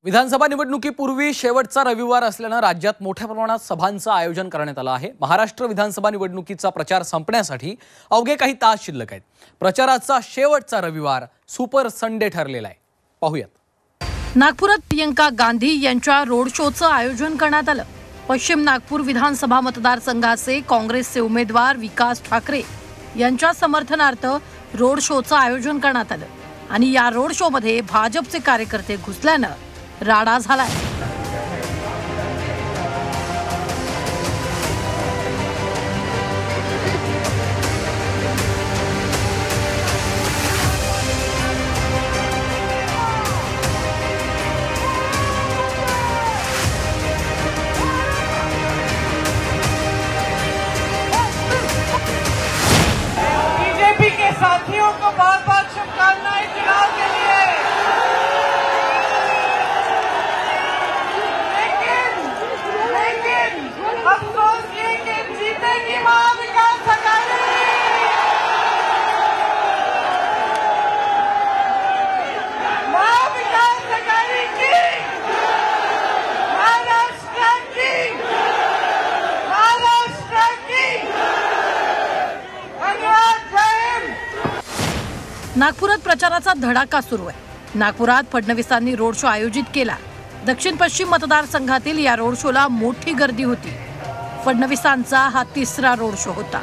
विधानसभा निवडणुकीपूर्वी शेवटचा रविवार असल्याने राज्यात मोठ्या प्रमाणात सभांचं आयोजन करण्यात आलं आहे। महाराष्ट्र विधानसभा निवडणुकीचा प्रचार संपण्यासाठी अवघे काही तास शिल्लक आहेत। प्रचाराचा शेवटचा रविवार सुपर संडे ठरलेला आहे। पाहूयात। नागपुरात प्रियंका गांधी यांच्या रोड शोचं आयोजन करण्यात आलं। पश्चिम नागपूर विधानसभा मतदारसंघाचे काँग्रेसचे उमेदवार विकास ठाकरे यांच्या समर्थनार्थ रोड शोचं आयोजन करण्यात आलं आणि या रोड शो मध्ये भाजपचे कार्यकर्ते घुसल्यानं राडा झालाय। बीजेपी के साथियों को बार-बार शुभकामनाएं चुनाव के लिए। लेकिन अफसोस ये कि जीतेगी विकास अघाड़ी। विकास अघाड़ी की महाराष्ट्र की नागपुरात प्रचाराचा धडाका सुरू आहे। नागपुरात फडणवीसांनी रोड शो आयोजित केला। दक्षिण पश्चिम मतदारसंघातील या रोड शोला मोठी गर्दी होती। फडणवीसांचा हा तिसरा रोड शो होता।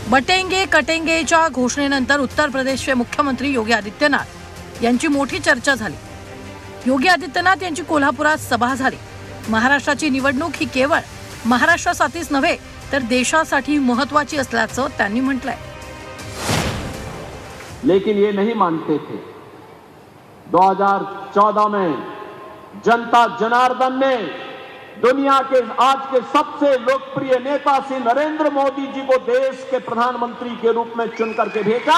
बटेंगे कटेंगेच्या घोषणेनंतर उत्तर प्रदेशचे मुख्यमंत्री योगी आदित्यनाथ यांची मोठी चर्चा झाली। योगी आदित्यनाथ यांची कोल्हापुरात सभा झाली। महाराष्ट्राची निवडणूक ही केवळ महाराष्ट्रासाठीच नव्हे तर देशासाठी महत्त्वाची असल्याचं त्यांनी म्हटलंय। लेकिन ये नहीं मानते थे। 2014 में जनता जनार्दन ने दुनिया के आज के सबसे लोकप्रिय नेता श्री नरेंद्र मोदी जी को देश के प्रधानमंत्री के रूप में चुन करके भेजा।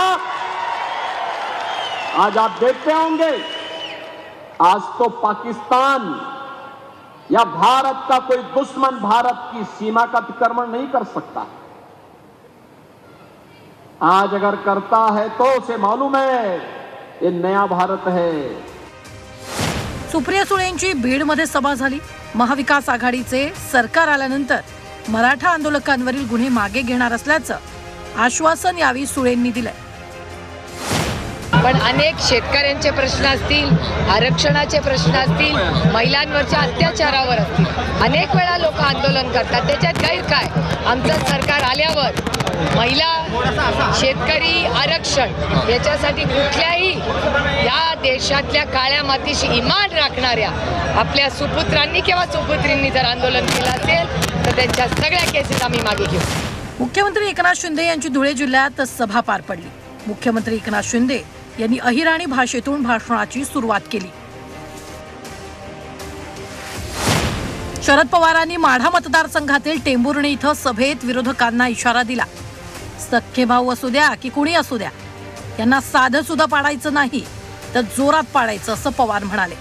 आज आप देखते होंगे, आज तो पाकिस्तान या भारत का कोई दुश्मन भारत की सीमा का अतिक्रमण नहीं कर सकता। आज अगर करता है तो उसे मालूम है ये नया भारत है। सुप्रिया सुळेंची बीडमध्ये सभा झाली। महाविकास आघाडीचे सरकार आल्यानंतर मराठा आंदोलकांवरील गुन्हे मागे घेणार असल्याचं आश्वासन यावेळी सुळेंनी दिलंय। पण अनेक शेतकऱ्यांचे प्रश्न असतील, आरक्षणाचे प्रश्न असतील, महिलांवरच्या अत्याचारावर असतील, अनेक वेळा लोक आंदोलन करतात। त्याच्यात गैर काय? आमचं सरकार आल्यावर महिला, शेतकरी, आरक्षण याच्यासाठी कुठल्याही या देशातल्या काळ्या मातीशी इमान राखणाऱ्या आपल्या सुपुत्रांनी किंवा सुपुत्रींनी जर आंदोलन केलं असेल तर त्यांच्या सगळ्या केसेस आम्ही मागे घेऊ। मुख्यमंत्री एकनाथ शिंदे यांची धुळे जिल्ह्यात सभा पार पडली। मुख्यमंत्री एकनाथ शिंदे यांनी अहिराणी भाषेतून भाषणाची सुरुवात केली। शरद पवारांनी माढा मतदारसंघातील टेंभुर्णी इथं सभेत विरोधकांना इशारा दिला। सख्खे भाऊ असू द्या की कुणी असू द्या, यांना साधं सुद्धा पाडायचं नाही तर जोरात पाडायचं असं पवार म्हणाले।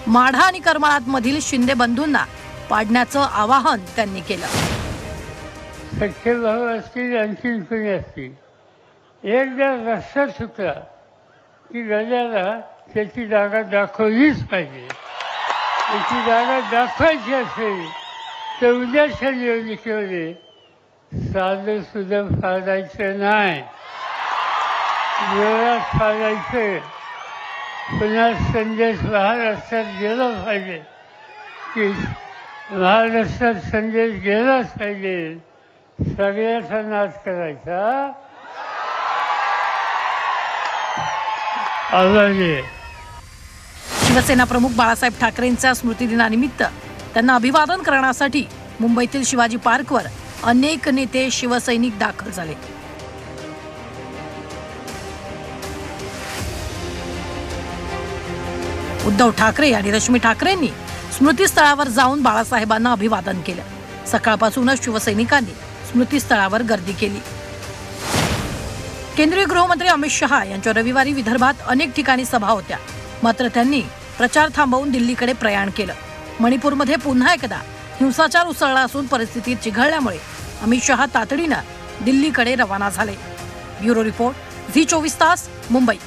माढा आणि करमाळात मधील शिंदे बंधूंना पाडण्याचं आवाहन त्यांनी केलं। सख्खे भाऊ असतील, आणखी कुणी असतील, एकदा रस्ता सुटला की गजाला त्याची जागा दाखवलीच पाहिजे। त्याची जागा दाखवायची असेल तर उद्याच्या निवडणुकीमध्ये साधं सुद्धा फाडायचं नाही, जोरात फाडायचं। पुन्हा संदेश महाराष्ट्रात गेला पाहिजे की महाराष्ट्रात संदेश गेलाच पाहिजे, सगळ्याचा नाश करायचा। शिवसेना प्रमुख बाळासाहेब ठाकरेंच्या स्मृतिदिनानिमित्त त्यांना अभिवादन करण्यासाठी मुंबईतील शिवाजी पार्कवर अनेक नेते शिवसैनिक दाखल झाले। उद्धव ठाकरे आणि रश्मी ठाकरेंनी स्मृतीस्थळावर जाऊन बाळासाहेबांना अभिवादन केलं। सकाळपासूनच शिवसैनिकांनी स्मृतीस्थळावर गर्दी केली। केंद्रीय गृहमंत्री अमित शहा यांच्या रविवारी विदर्भात अनेक ठिकाणी सभा होत्या, मात्र त्यांनी प्रचार थांबवून दिल्लीकडे प्रयाण केलं। मणिपूरमध्ये पुन्हा एकदा हिंसाचार उसळला असून परिस्थिती चिघळल्यामुळे अमित शहा तातडीनं दिल्लीकडे रवाना झाले। ब्युरो रिपोर्ट, झी 24 तास, मुंबई।